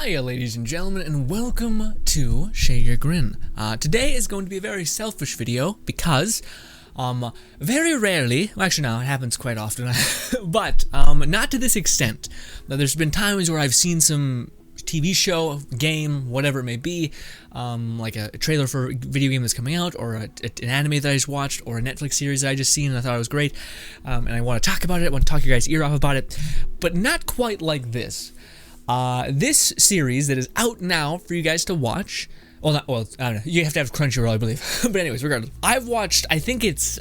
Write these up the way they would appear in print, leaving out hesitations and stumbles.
Hiya, ladies and gentlemen, and welcome to Share Your Grin. Today is going to be a very selfish video because, very rarely, well, actually no, it happens quite often, but, not to this extent. Now, there's been times where I've seen some TV show, game, whatever it may be, like a trailer for a video game that's coming out, or an anime that I just watched, or a Netflix series that I just seen and I thought it was great, and I want to talk about it, I want to talk your guys' ear off about it, but not quite like this. This series that is out now for you guys to watch, I don't know, you have to have Crunchyroll, I believe, but anyways, regardless, I've watched, I think it's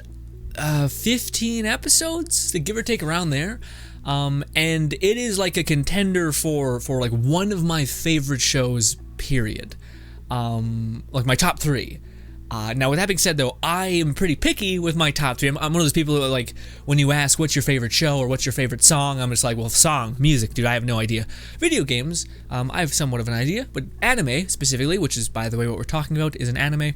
15 episodes, give or take around there, and it is like a contender for like one of my favorite shows, period, like my top 3. Now, with that being said, though, I am pretty picky with my top 3. I'm one of those people who, like, when you ask what's your favorite show or what's your favorite song, I'm just like, well, song, music, dude, I have no idea. Video games, I have somewhat of an idea, but anime, specifically, which is, by the way, what we're talking about, is an anime.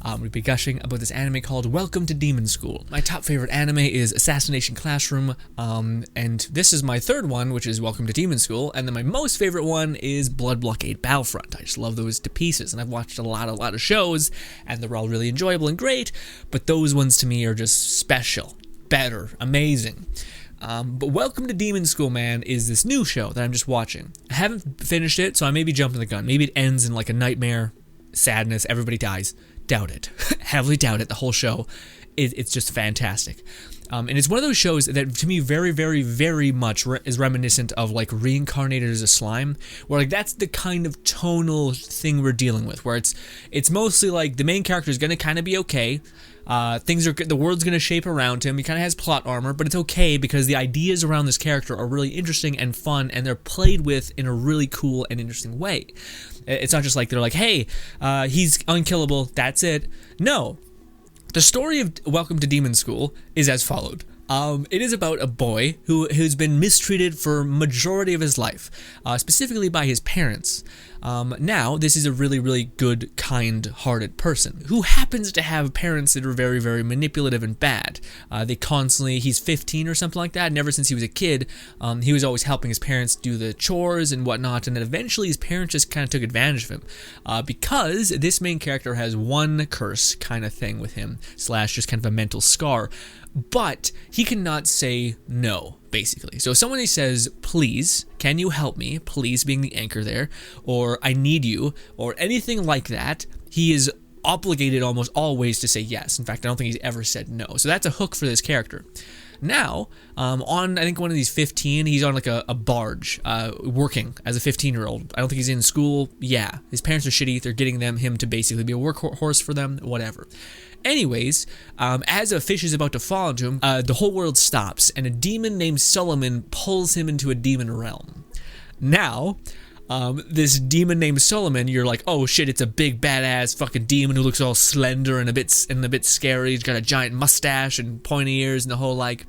We'll be gushing about this anime called Welcome to Demon School. My top favorite anime is Assassination Classroom, and this is my third one, which is Welcome to Demon School, and then my most favorite one is Blood Blockade Battlefront. I just love those to pieces, and I've watched a lot of shows, and they're all really enjoyable and great, but those ones to me are just special, better, amazing. But Welcome to Demon School, man, is this new show that I'm just watching. I haven't finished it, so I may be jumping the gun. Maybe it ends in like a nightmare, sadness, everybody dies. Doubt it. Heavily doubt it. The whole show, it's just fantastic. And it's one of those shows that, to me, very, very, very much is reminiscent of, like, Reincarnated as a Slime, where, like, that's the kind of tonal thing we're dealing with, where it's mostly, like, the main character is going to kind of be okay, the world's going to shape around him, he kind of has plot armor, but it's okay because the ideas around this character are really interesting and fun, and they're played with in a really cool and interesting way. It's not just like, they're like, hey, he's unkillable, that's it. No. The story of Welcome to Demon School is as followed. It is about a boy who's been mistreated for majority of his life, specifically by his parents. Now, this is a really, really good, kind-hearted person who happens to have parents that are very, very manipulative and bad. He's 15 or something like that, and ever since he was a kid, he was always helping his parents do the chores and whatnot, and then eventually his parents just kind of took advantage of him, because this main character has one curse kind of thing with him, / just kind of a mental scar, but he cannot say no, basically. So if somebody says, please, can you help me, please being the anchor there, or I need you, or anything like that, he is obligated almost always to say yes. In fact, I don't think he's ever said no. So that's a hook for this character. Now, on, I think, one of these 15, he's on like a barge, working as a 15-year-old. I don't think he's in school. Yeah, his parents are shitty. They're getting him to basically be a workhorse for them, whatever. Anyways, as a fish is about to fall into him, the whole world stops, and a demon named Solomon pulls him into a demon realm. Now, this demon named Solomon, you're like, oh shit, it's a big badass fucking demon who looks all slender and a bit scary. He's got a giant mustache and pointy ears and the whole like.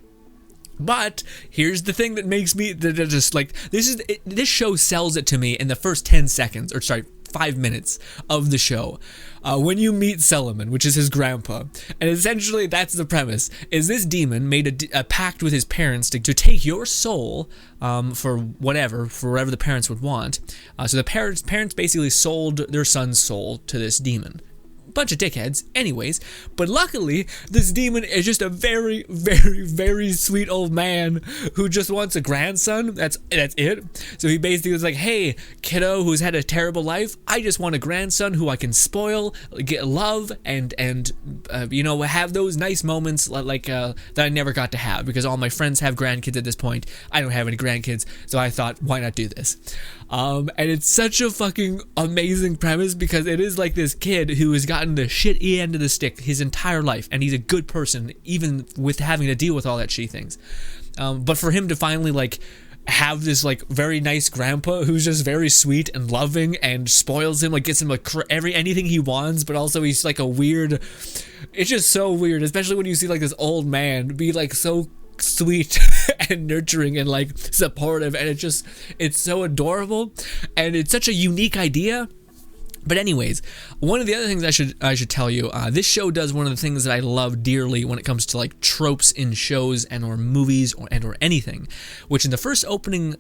But here's the thing that makes me just like, this show sells it to me in the first 10 seconds, or sorry, 5 minutes of the show, when you meet Solomon, which is his grandpa, and essentially that's the premise, is this demon made a pact with his parents to take your soul, for whatever the parents would want. So the parents basically sold their son's soul to this demon. Bunch of dickheads, anyways, but luckily this demon is just a very, very, very sweet old man who just wants a grandson. That's it. So he basically was like, hey, kiddo who's had a terrible life, I just want a grandson who I can spoil, get love, and you know, have those nice moments like that I never got to have, because all my friends have grandkids at this point. I don't have any grandkids, so I thought, why not do this? And it's such a fucking amazing premise, because it is like this kid who has gotten the shitty end of the stick his entire life, and he's a good person even with having to deal with all that shitty things. But for him to finally like have this like very nice grandpa who's just very sweet and loving and spoils him, like gets him like anything he wants, but also he's like a weird. It's just so weird, especially when you see like this old man be like so sweet and nurturing and like supportive, and it's so adorable, and it's such a unique idea. But anyways, one of the other things I should tell you, this show does one of the things that I love dearly when it comes to like tropes in shows and or movies or anything, which in the first opening,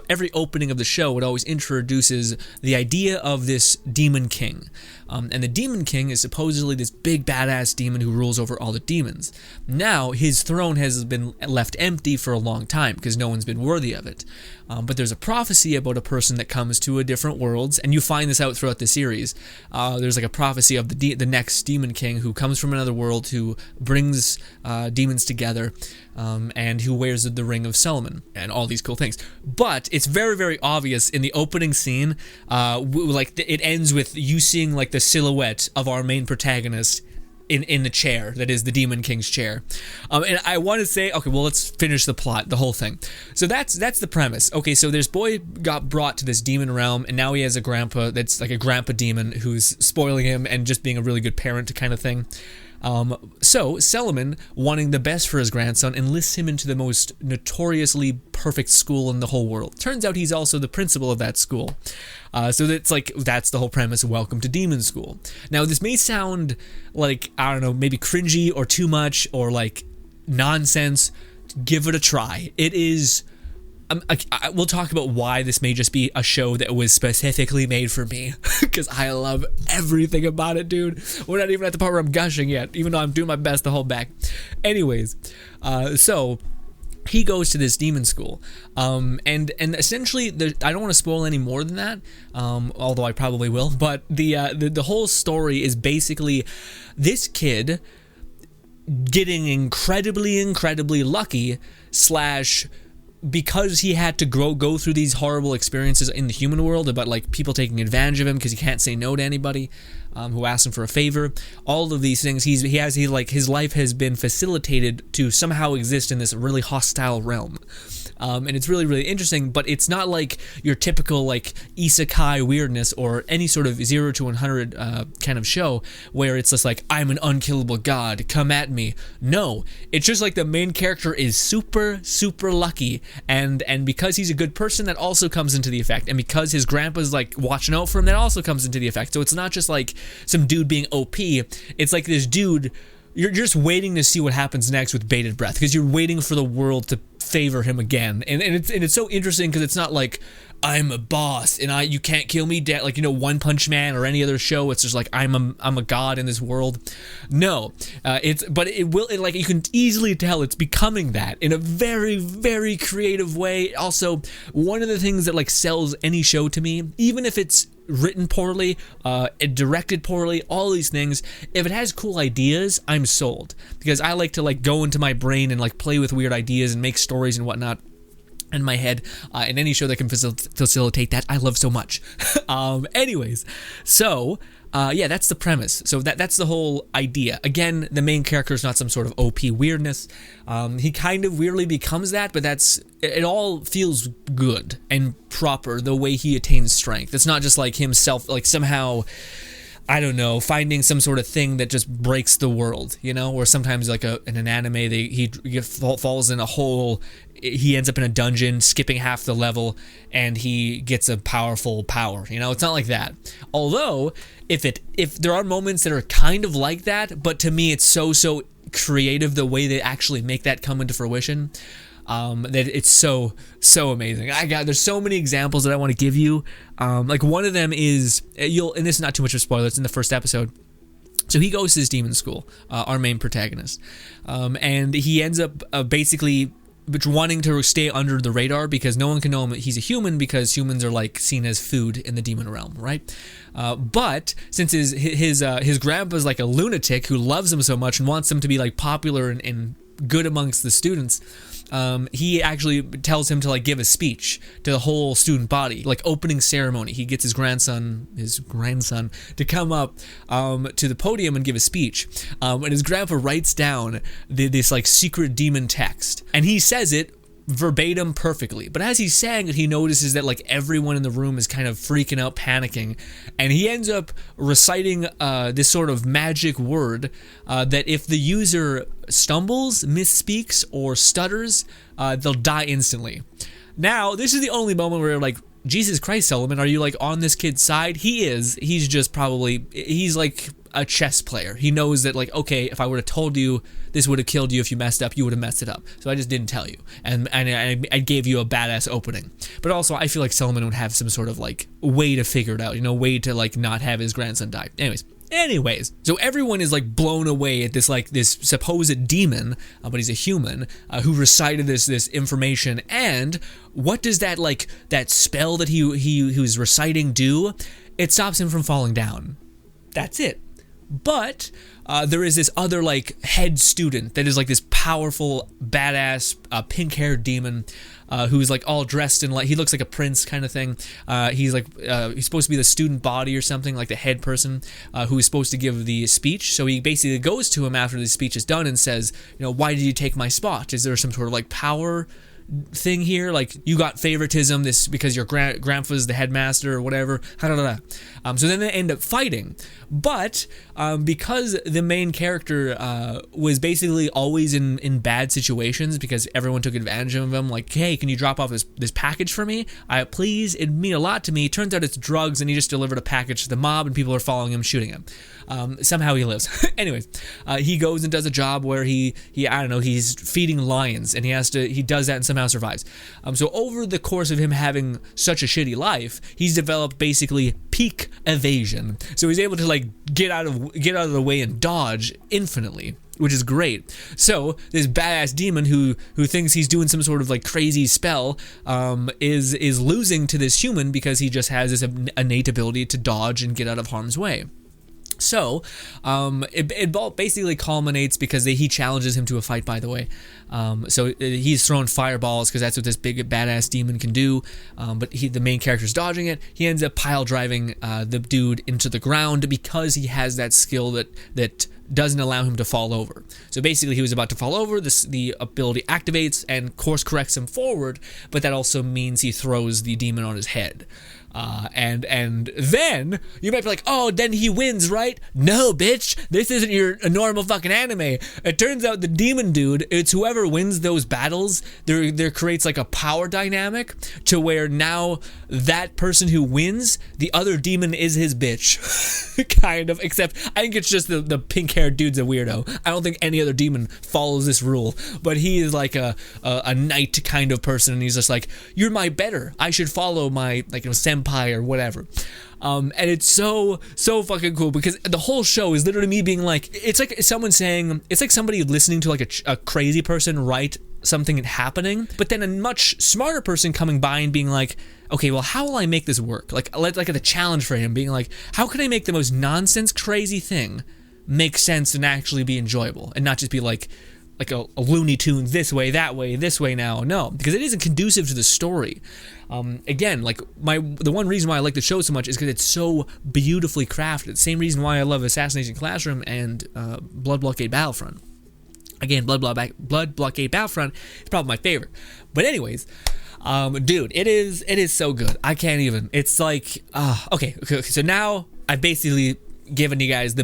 every opening of the show, it always introduces the idea of this demon king. And the demon king is supposedly this big badass demon who rules over all the demons. Now, his throne has been left empty for a long time because no one's been worthy of it. But there's a prophecy about a person that comes to a different worlds, and you find this out throughout the series. There's like a prophecy of the next demon king who comes from another world, who brings demons together, and who wears the ring of Solomon, and all these cool things. But it's very, very obvious in the opening scene, like it ends with you seeing like the silhouette of our main protagonist in the chair that is the Demon King's chair. And I want to say, okay, well, let's finish the plot, the whole thing. So that's the premise. Okay, so this boy got brought to this demon realm, and now he has a grandpa that's like a grandpa demon who's spoiling him and just being a really good parent kind of thing. So Solomon, wanting the best for his grandson, enlists him into the most notoriously perfect school in the whole world. Turns out he's also the principal of that school. So that's the whole premise of Welcome to Demon School. Now, this may sound like, I don't know, maybe cringy or too much or like nonsense. Give it a try. It is... we'll talk about why this may just be a show that was specifically made for me, because I love everything about it, dude. We're not even at the part where I'm gushing yet, even though I'm doing my best to hold back. Anyways, so he goes to this demon school, and essentially, I don't want to spoil any more than that, although I probably will. But the whole story is basically this kid getting incredibly lucky / because he had to go through these horrible experiences in the human world about like people taking advantage of him because he can't say no to anybody who asks him for a favor. All of these things, his life has been facilitated to somehow exist in this really hostile realm. And it's really, really interesting, but it's not like your typical like isekai weirdness or any sort of 0 to 100 kind of show where it's just like, I'm an unkillable god, come at me. No, it's just like the main character is super, super lucky, and because he's a good person, that also comes into the effect, and because his grandpa's like watching out for him, that also comes into the effect. So it's not just like some dude being OP, it's like this dude, you're just waiting to see what happens next with bated breath, because you're waiting for the world to favor him again, and it's so interesting because it's not like I'm a boss and you can't kill me, like, you know, One Punch Man or any other show. It's just like I'm a god in this world. No, like you can easily tell it's becoming that in a very, very creative way. Also, one of the things that like sells any show to me, even if it's written poorly, directed poorly, all these things, if it has cool ideas, I'm sold, because I like to like go into my brain and like play with weird ideas and make stories and whatnot in my head, and any show that can facilitate that, I love so much. Anyways, so yeah, that's the premise. So that's the whole idea. Again, the main character is not some sort of OP weirdness. He kind of weirdly becomes that, but it all feels good and proper the way he attains strength. It's not just like himself, like somehow, I don't know, finding some sort of thing that just breaks the world, you know? Or sometimes like in an anime, he falls in a hole, he ends up in a dungeon, skipping half the level, and he gets a powerful power, you know? It's not like that. Although, if there are moments that are kind of like that, but to me it's so creative the way they actually make that come into fruition, that it's so amazing. There's so many examples that I want to give you. Like one of them is, and this is not too much of a spoiler, it's in the first episode. So he goes to this demon school, our main protagonist, and he ends up basically wanting to stay under the radar because no one can know him. He's a human because humans are like seen as food in the demon realm, right? But since his grandpa's like a lunatic who loves him so much and wants him to be like popular and good amongst the students, he actually tells him to like give a speech to the whole student body, like opening ceremony. He gets his grandson to come up to the podium and give a speech, and his grandpa writes down this like secret demon text, and he says it verbatim perfectly. But as he's saying it, he notices that like everyone in the room is kind of freaking out, panicking, and he ends up reciting this sort of magic word that if the user stumbles, misspeaks, or stutters, they'll die instantly. Now, this is the only moment where like Jesus Christ, Solomon, are you like on this kid's side? He is. He's just probably, he's like a chess player. He knows that, like, okay, if I would have told you this would have killed you if you messed up, you would have messed it up. So I just didn't tell you. And I gave you a badass opening. But also, I feel like Solomon would have some sort of like way to figure it out, you know, way to like not have his grandson die. Anyways, so everyone is like blown away at this supposed demon, but he's a human who recited this information. And what does that spell that he was reciting do? It stops him from falling down. That's it. But there is this other like head student that is like this powerful, badass, pink-haired demon who's like all dressed in like, he looks like a prince kind of thing. He's supposed to be the student body or something, like the head person who is supposed to give the speech. So he basically goes to him after the speech is done and says, you know, why did you take my spot? Is there some sort of like power thing here, like you got favoritism this because your grandpa's the headmaster or whatever? So then they end up fighting, but because the main character was basically always in bad situations because everyone took advantage of him, like, hey, can you drop off this package for me? Please, it'd mean a lot to me. Turns out it's drugs, and he just delivered a package to the mob, and people are following him, shooting him. Somehow he lives. Anyways, he goes and does a job where he I don't know, he's feeding lions, and he does that and somehow survives. So over the course of him having such a shitty life, he's developed basically peak evasion. So he's able to like get out of the way and dodge infinitely, which is great. So this badass demon who thinks he's doing some sort of like crazy spell is losing to this human because he just has this innate ability to dodge and get out of harm's way. So, it basically culminates because he challenges him to a fight, by the way. So he's throwing fireballs because that's what this big badass demon can do. But the main character's dodging it. He ends up pile driving the dude into the ground because he has that skill that doesn't allow him to fall over. So basically he was about to fall over, the ability activates and course corrects him forward, but that also means he throws the demon on his head. And then you might be like, oh, then he wins, right? No, bitch, this isn't a normal fucking anime. It turns out the demon dude, it's whoever wins those battles, there creates like a power dynamic to where now that person who wins, the other demon is his bitch. Kind of, except I think it's just the pink-haired dude's a weirdo. I don't think any other demon follows this rule, but he is like a knight kind of person, and he's just like, you're my better, I should follow my, like, senpai or whatever. And it's so fucking cool because the whole show is literally me being like, it's like someone saying, it's like somebody listening to like a crazy person write something happening, but then a much smarter person coming by and being like, okay, well, how will I make this work? Like the challenge for him being like, how can I make the most nonsense crazy thing make sense and actually be enjoyable and not just be like a Looney Tunes this way, that way, this way now. No, because it isn't conducive to the story. Again, like the one reason why I like the show so much is because it's so beautifully crafted. Same reason why I love Assassination Classroom and Blood Blockade Battlefront. Again, Blood Blockade Battlefront is probably my favorite. But anyways, dude, it is so good. I can't even. It's like, okay. So now I've basically given you guys the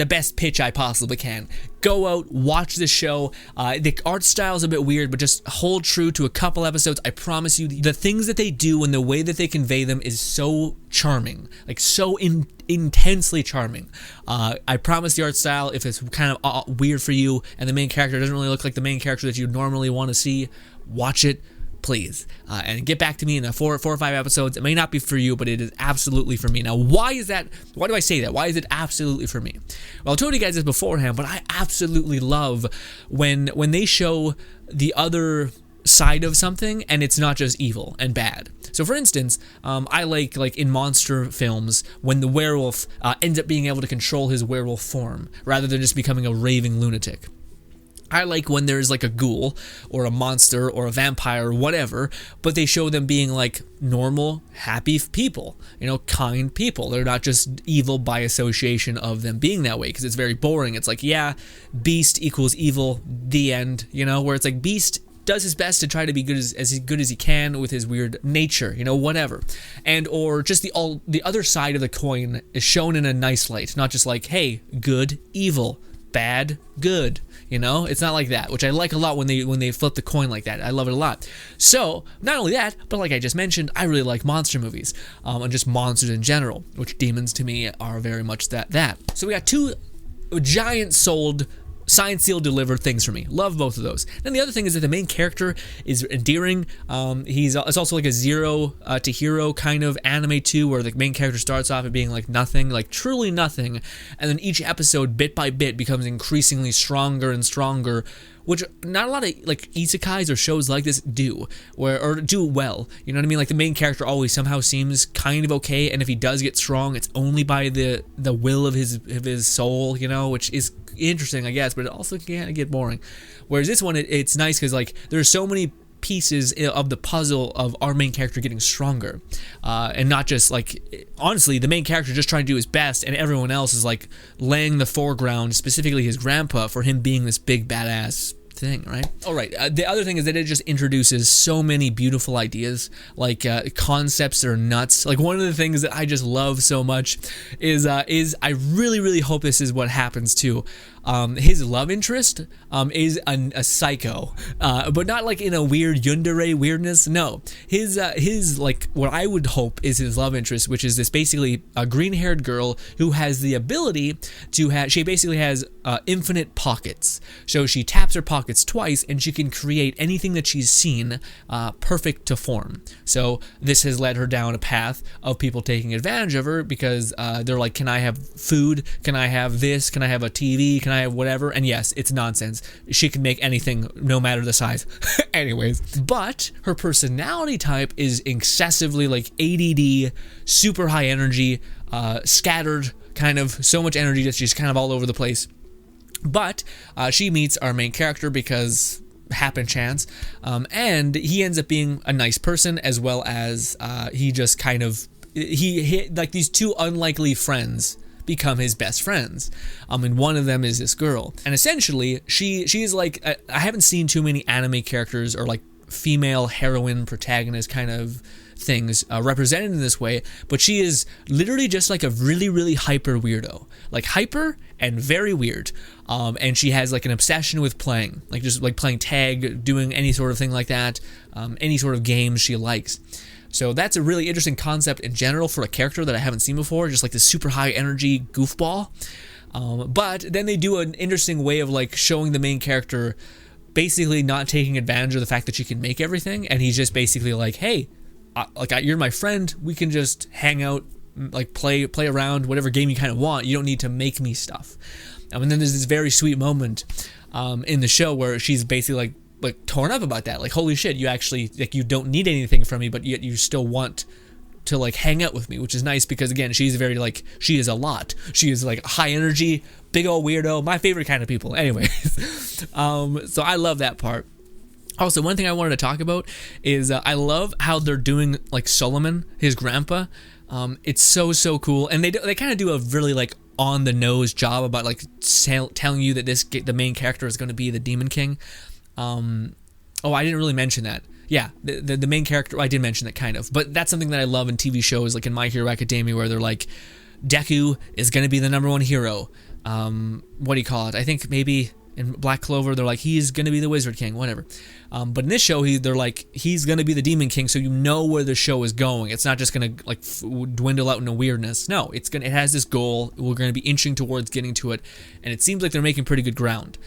best pitch I possibly can. Go out, watch this show. The art style is a bit weird, but just hold true to a couple episodes. I promise you, the things that they do and the way that they convey them is so charming, like so intensely charming. I promise the art style, if it's kind of weird for you and the main character doesn't really look like the main character that you normally want to see, watch it, please, and get back to me in the four or five episodes. It may not be for you, but it is absolutely for me. Now, why is that? Why do I say that? Why is it absolutely for me? Well, I told you guys this beforehand, but I absolutely love when they show the other side of something and it's not just evil and bad. So for instance, I like in monster films when the werewolf ends up being able to control his werewolf form rather than just becoming a raving lunatic. I like when there's like a ghoul or a monster or a vampire or whatever, but they show them being like normal, happy people, kind people. They're not just evil by association of them being that way, because it's very boring. It's like, yeah, Beast equals evil, the end, where it's like Beast does his best to try to be good as good as he can with his weird nature, whatever. And or just the other side of the coin is shown in a nice light, not just like, hey, good, evil, bad, good. You know, it's not like that, which I like a lot when they flip the coin like that. I love it a lot. So not only that, but like I just mentioned, I really like monster movies, and just monsters in general, which demons to me are very much that. So we got two giant souled, signed, sealed, delivered things for me. Love both of those. And the other thing is that the main character is endearing. It's also like a zero to hero kind of anime too, where the main character starts off at being like nothing, like truly nothing, and then each episode, bit by bit, becomes increasingly stronger and stronger, which not a lot of like isekais or shows like this do, or do well. You know what I mean? Like the main character always somehow seems kind of okay, and if he does get strong, it's only by the will of his soul, you know, which is interesting, I guess, but it also can get boring. Whereas this one, it's nice because like there's so many pieces of the puzzle of our main character getting stronger, and not just like, honestly, the main character just trying to do his best, and everyone else is like laying the foreground, specifically his grandpa, for him being this big badass thing, right? All right. The other thing is that it just introduces so many beautiful ideas, like concepts that are nuts. Like one of the things that I just love so much is I really hope this is what happens too. His love interest is a psycho, but not like in a weird yundere weirdness. No, his like what I would hope is his love interest, which is this basically a green-haired girl who has the ability to have. She basically has infinite pockets. So she taps her pockets twice, and she can create anything that she's seen perfect to form. So this has led her down a path of people taking advantage of her because they're like, "Can I have food? Can I have this? Can I have a TV? Can I have whatever?" And yes, it's nonsense. She can make anything, no matter the size. Anyways, but her personality type is excessively like ADD, super high energy, scattered, kind of so much energy that she's kind of all over the place. But she meets our main character because happen chance, and he ends up being a nice person, as well as he just kind of he like these two unlikely friends become his best friends, and one of them is this girl, and essentially she is like, I haven't seen too many anime characters or like female heroine protagonist kind of things represented in this way, but she is literally just like a really hyper weirdo, like hyper and very weird, and she has like an obsession with playing, like just like playing tag, doing any sort of thing like that, any sort of games she likes. So that's a really interesting concept in general for a character that I haven't seen before, just like this super high energy goofball. But then they do an interesting way of like showing the main character basically not taking advantage of the fact that she can make everything, and he's just basically like, "Hey, you're my friend, we can just hang out, like play around, whatever game you kind of want. You don't need to make me stuff." And then there's this very sweet moment in the show where she's basically like torn up about that, like, holy shit, you actually, like, you don't need anything from me, but yet you still want to like hang out with me, which is nice because again, she's very like, she is a lot, she is like high energy, big old weirdo, my favorite kind of people. Anyways, so I love that part. Also, one thing I wanted to talk about is I love how they're doing like Solomon, his grandpa. It's so cool, and they kind of do a really like on the nose job about like telling you that the main character is going to be the Demon King. Oh, I didn't really mention that. Yeah, the main character, I did mention that kind of, but that's something that I love in TV shows, like in My Hero Academia, where they're like, Deku is going to be the #1 hero. What do you call it? I think maybe in Black Clover, they're like, he's going to be the Wizard King, whatever. But in this show, they're like, he's going to be the Demon King, so you know where the show is going. It's not just going to like dwindle out into weirdness. No, it has this goal. We're going to be inching towards getting to it, and it seems like they're making pretty good ground.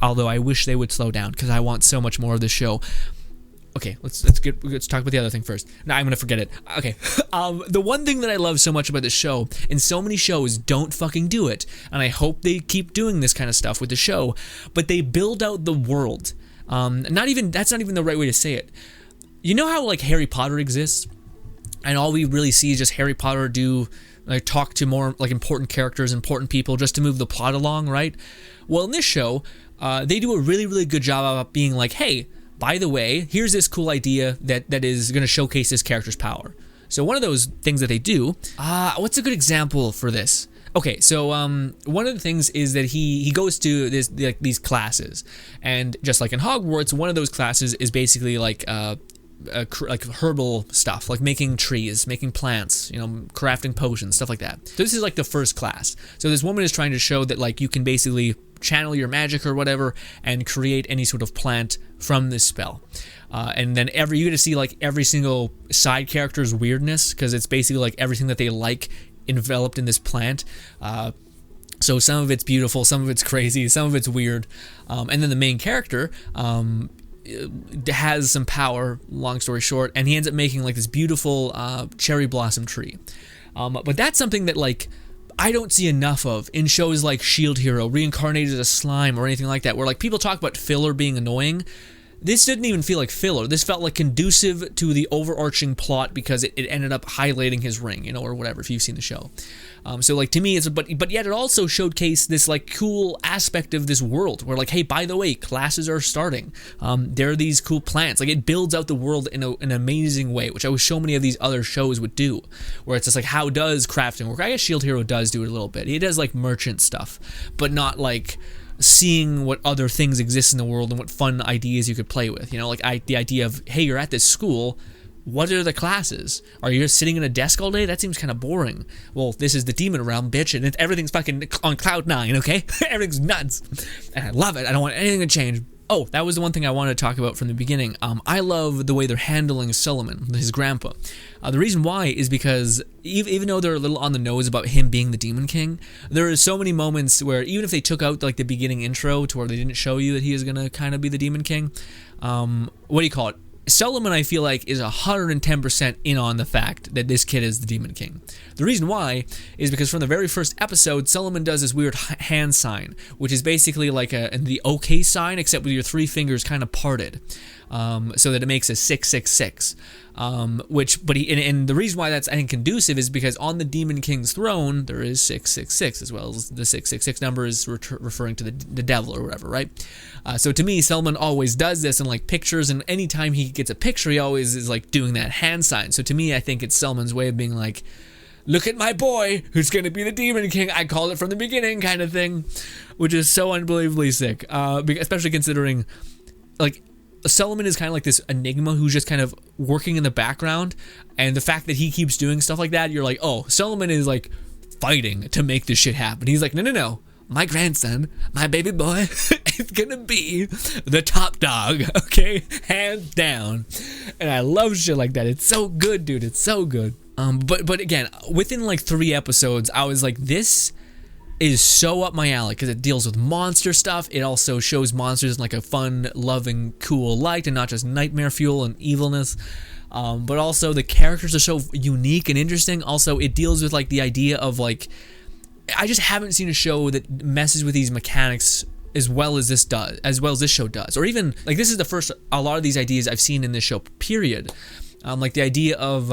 Although I wish they would slow down because I want so much more of this show. Okay, let's talk about the other thing first. No, I'm gonna forget it. Okay, the one thing that I love so much about this show, and so many shows don't fucking do it, and I hope they keep doing this kind of stuff with the show, but they build out the world. That's not even the right way to say it. You know how like Harry Potter exists, and all we really see is just Harry Potter talk to more like important characters, important people, just to move the plot along, right? Well, in this show, they do a really good job of being like, hey, by the way, here's this cool idea that is going to showcase this character's power. So one of those things that they do, what's a good example for this? Okay, so one of the things is that he goes to these classes, and just like in Hogwarts, one of those classes is basically like like herbal stuff, like making trees, making plants, crafting potions, stuff like that. So this is like the first class. So this woman is trying to show that like you can basically channel your magic or whatever and create any sort of plant from this spell. And then you get to see like every single side character's weirdness, because it's basically like everything that they like enveloped in this plant. So some of it's beautiful, some of it's crazy, some of it's weird. And then the main character has some power, long story short, and he ends up making like this beautiful cherry blossom tree. But that's something that like I don't see enough of in shows like Shield Hero, Reincarnated as a Slime, or anything like that, where like people talk about filler being annoying. This didn't even feel like filler. This felt like conducive to the overarching plot, because it ended up highlighting his ring, or whatever, if you've seen the show. So like to me, but yet it also showcased this like cool aspect of this world where like, hey, by the way, classes are starting. There are these cool plants. Like it builds out the world in an amazing way, which I wish so many of these other shows would do. Where it's just like, how does crafting work? I guess Shield Hero does do it a little bit. He does like merchant stuff, but not like seeing what other things exist in the world and what fun ideas you could play with. Like the idea of, hey, you're at this school. What are the classes? Are you just sitting in a desk all day? That seems kind of boring. Well, this is the demon realm, bitch, and everything's fucking on cloud 9, okay? Everything's nuts. And I love it. I don't want anything to change. Oh, that was the one thing I wanted to talk about from the beginning. I love the way they're handling Solomon, his grandpa. The reason why is because even though they're a little on the nose about him being the Demon King, there are so many moments where even if they took out like the beginning intro to where they didn't show you that he is going to kind of be the Demon King, what do you call it? Solomon, I feel like, is 110% in on the fact that this kid is the Demon King. The reason why is because from the very first episode, Solomon does this weird hand sign, which is basically like the OK sign, except with your three fingers kind of parted, so that it makes a 666. And the reason why that's, I think, conducive is because on the Demon King's throne there is 666, as well as the 666 number is referring to the devil or whatever, right? So to me, Solomon always does this in like pictures, and anytime he gets a picture, he always is like doing that hand sign. So to me, I think it's Solomon's way of being like, look at my boy who's going to be the Demon King. I called it from the beginning, kind of thing, which is so unbelievably sick, especially considering like Solomon is kind of like this enigma who's just kind of working in the background, and the fact that he keeps doing stuff like that, you're like, oh, Solomon is like fighting to make this shit happen. He's like, no, my grandson, my baby boy, is gonna be the top dog, okay, hands down. And I love shit like that. It's so good, dude. It's so good. But again, within like 3 episodes, I was like, this is so up my alley, because it deals with monster stuff. It also shows monsters in like a fun, loving, cool light, and not just nightmare fuel and evilness. But also the characters are so unique and interesting. Also, it deals with like the idea of like, I just haven't seen a show that messes with these mechanics as well as this show does. Or even like, this is the first a lot of these ideas I've seen in this show, period. Like the idea of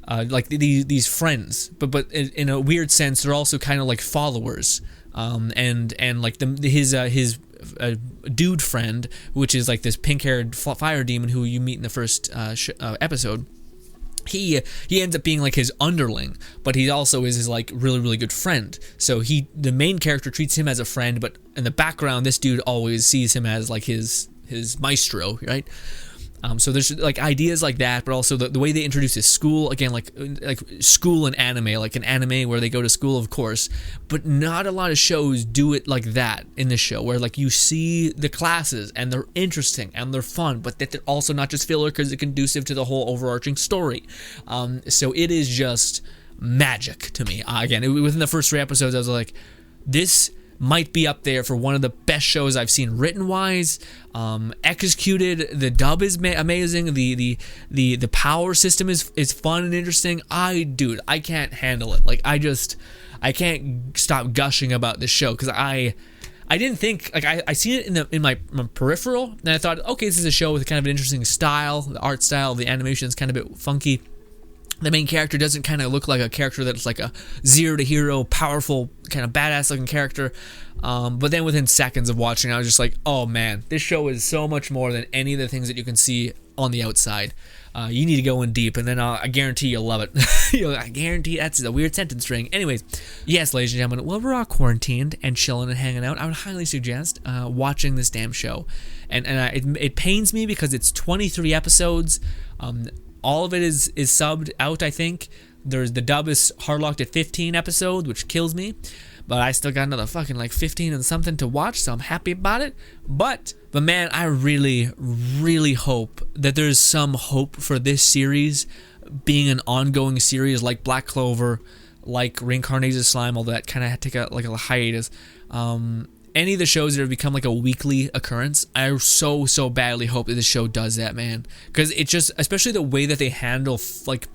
like these friends, but in a weird sense, they're also kind of like followers, and like his dude friend, which is like this pink-haired fire demon who you meet in the first episode. He ends up being like his underling, but he also is his like really, really good friend. So the main character treats him as a friend, but in the background, this dude always sees him as like his maestro, right? So there's like ideas like that, but also the way they introduce his school, again, like school and anime, like an anime where they go to school, of course, but not a lot of shows do it like that in this show, where like you see the classes and they're interesting and they're fun, but that they're also not just filler, because it's conducive to the whole overarching story. So it is just magic to me. Again, within the first 3 episodes, I was like, this might be up there for one of the best shows I've seen written wise, executed. The dub is amazing. The power system is fun and interesting. I can't handle it. Like I can't stop gushing about this show, because I didn't think, like, I seen it in my peripheral, and I thought, okay, this is a show with kind of an interesting style. The art style, the animation is kind of a bit funky. The main character doesn't kind of look like a character that's like a zero to hero, powerful, kind of badass looking character. But then within seconds of watching, I was just like, oh man, this show is so much more than any of the things that you can see on the outside. You need to go in deep, and then I guarantee you'll love it. I guarantee that's a weird sentence string. Anyways, yes, ladies and gentlemen, while we're all quarantined and chilling and hanging out, I would highly suggest watching this damn show. And it pains me because it's 23 episodes. All of it is subbed out, I think. The dub is hardlocked at 15 episodes, which kills me. But I still got another fucking like 15 and something to watch, so I'm happy about it. But man, I really, really hope that there's some hope for this series being an ongoing series like Black Clover, like Reincarnated Slime, although that kind of had to take a hiatus. Any of the shows that have become like a weekly occurrence, I so badly hope that this show does that, man. Because it just, especially the way that they handle, like,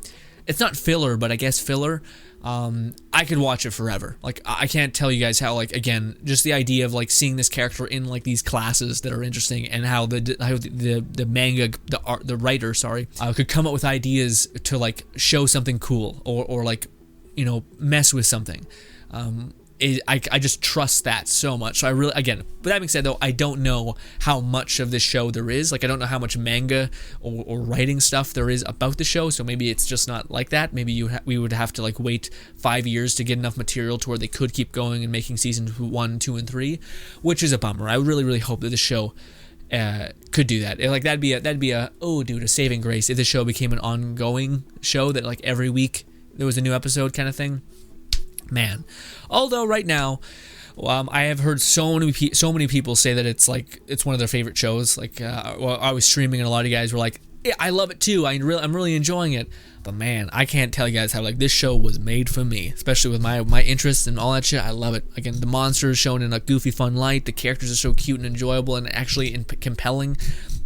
it's not filler, but I guess filler. I could watch it forever. Like, I can't tell you guys how, like, again, just the idea of like seeing this character in like these classes that are interesting, and how the manga, the writer, could come up with ideas to like show something cool or like, you know, mess with something. I just trust that so much. So I really, again, but that being said though, I don't know how much of this show there is. Like, I don't know how much manga or writing stuff there is about the show, so maybe it's just not like that. Maybe we would have to like wait 5 years to get enough material to where they could keep going and making season 1, 2, and 3, which is a bummer. I really hope that the show could do that. Like, that'd be a saving grace if the show became an ongoing show that like every week there was a new episode kind of thing. Man, although right now, I have heard so many people say that it's one of their favorite shows. Like, I was streaming and a lot of you guys were like, yeah, I love it too. I'm really enjoying it. But man, I can't tell you guys how like this show was made for me, especially with my interests and all that shit. I love it. Again, the monsters shown in a goofy, fun light. The characters are so cute and enjoyable and actually compelling.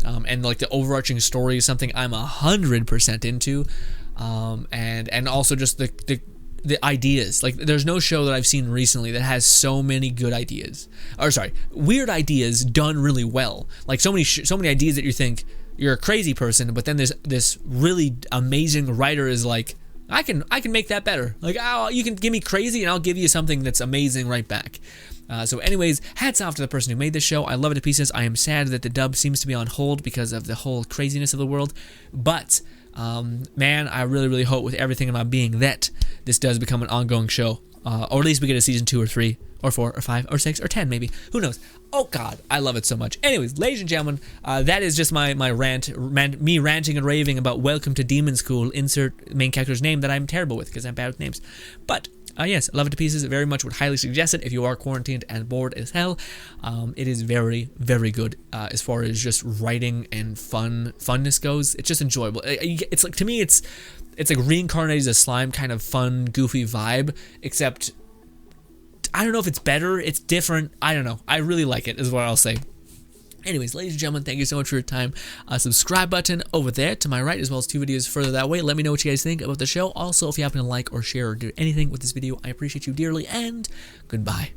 And like the overarching story is something I'm 100% into. And also just the ideas. Like, there's no show that I've seen recently that has so many good ideas. Weird ideas done really well. Like, so many ideas that you think you're a crazy person, but then there's this really amazing writer is like, I can make that better. Like, you can give me crazy and I'll give you something that's amazing right back. So anyways, hats off to the person who made this show. I love it to pieces. I am sad that the dub seems to be on hold because of the whole craziness of the world, but man, I really hope with everything in my being that this does become an ongoing show, or at least we get a season 2 or 3 or 4 or 5 or 6 or 10 maybe, who knows. Oh god, I love it so much. Anyways, ladies and gentlemen, that is just my me ranting and raving about Welcome to Demon School, insert main character's name that I'm terrible with because I'm bad with names. But yes, love it to pieces. Very much would highly suggest it if you are quarantined and bored as hell. It is very good as far as just writing and funness goes. It's just enjoyable. It's like, to me, it's like Reincarnated as Slime kind of fun, goofy vibe, except I don't know if it's better. It's different. I don't know. I really like it is what I'll say. Anyways, ladies and gentlemen, thank you so much for your time. Subscribe button over there to my right, as well as 2 videos further that way. Let me know what you guys think about the show. Also, if you happen to like or share or do anything with this video, I appreciate you dearly, and goodbye.